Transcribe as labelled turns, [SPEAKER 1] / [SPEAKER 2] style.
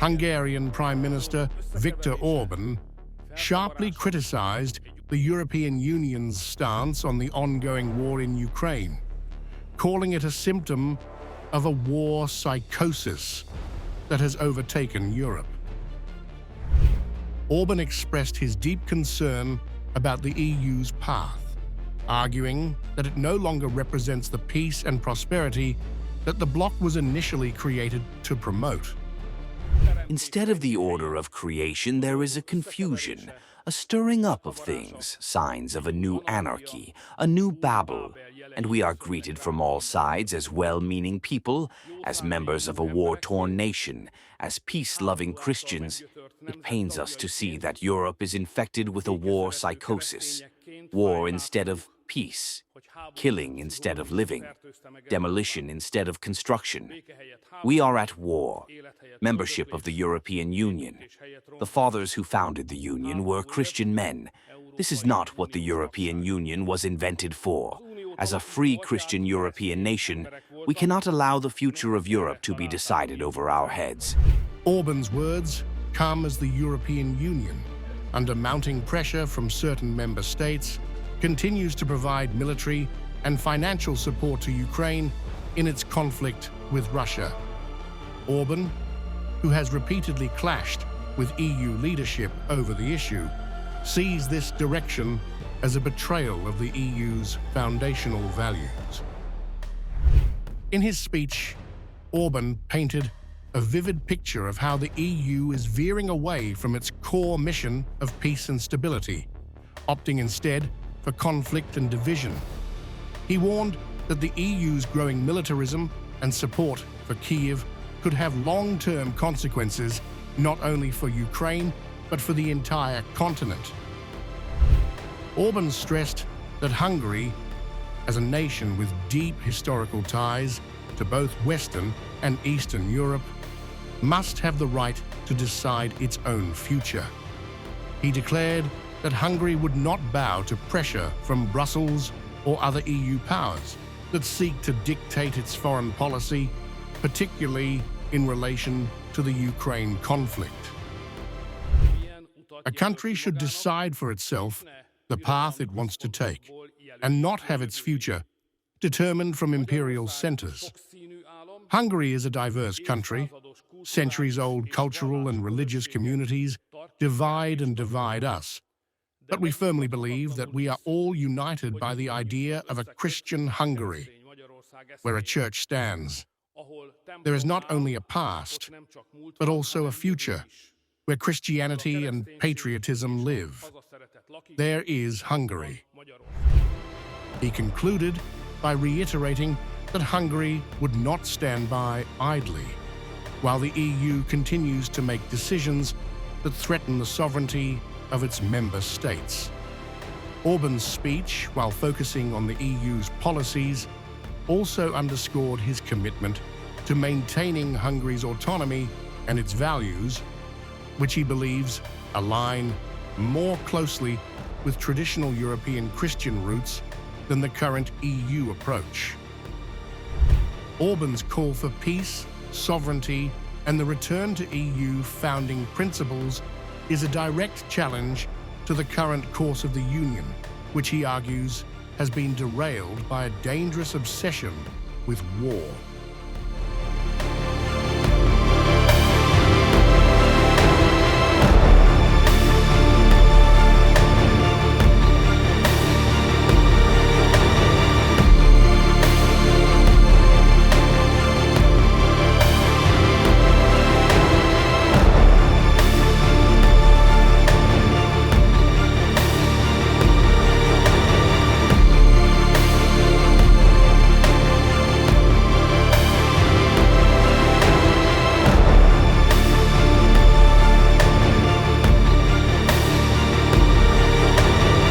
[SPEAKER 1] Hungarian Prime Minister Viktor Orban sharply criticized the European Union's stance on the ongoing war in Ukraine, calling it a symptom of a war psychosis that has overtaken Europe. Orban expressed his deep concern about the EU's path, arguing that it no longer represents the peace and prosperity that the bloc was initially created to promote.
[SPEAKER 2] Instead of the order of creation, there is a confusion, a stirring up of things, signs of a new anarchy, a new Babel, and we are greeted from all sides as well-meaning people, as members of a war-torn nation, as peace-loving Christians. It pains us to see that Europe is infected with a war psychosis, war instead of peace, killing instead of living, demolition instead of construction. We are at war. Membership of the European Union. The fathers who founded the Union were Christian men. This is not what the European Union was invented for. As a free Christian European nation, we cannot allow the future of Europe to be decided over our heads.
[SPEAKER 1] Orban's words come as the European Union, under mounting pressure from certain member states, continues to provide military and financial support to Ukraine in its conflict with Russia. Orban, who has repeatedly clashed with EU leadership over the issue, sees this direction as a betrayal of the EU's foundational values. In his speech, Orban painted a vivid picture of how the EU is veering away from its core mission of peace and stability, opting instead for conflict and division. He warned that the EU's growing militarism and support for Kyiv could have long-term consequences not only for Ukraine, but for the entire continent. Orban stressed that Hungary, as a nation with deep historical ties to both Western and Eastern Europe, must have the right to decide its own future. He declared that Hungary would not bow to pressure from Brussels or other EU powers that seek to dictate its foreign policy, particularly in relation to the Ukraine conflict. A country should decide for itself the path it wants to take, and not have its future determined from imperial centers. Hungary is a diverse country. Centuries-old cultural and religious communities divide and divide us. But we firmly believe that we are all united by the idea of a Christian Hungary, where a church stands. There is not only a past, but also a future, where Christianity and patriotism live. There is Hungary. He concluded by reiterating that Hungary would not stand by idly, while the EU continues to make decisions that threaten the sovereignty of its member states. Orban's speech, while focusing on the EU's policies, also underscored his commitment to maintaining Hungary's autonomy and its values, which he believes align more closely with traditional European Christian roots than the current EU approach. Orban's call for peace, sovereignty, and the return to EU founding principles is a direct challenge to the current course of the Union, which he argues has been derailed by a dangerous obsession with war.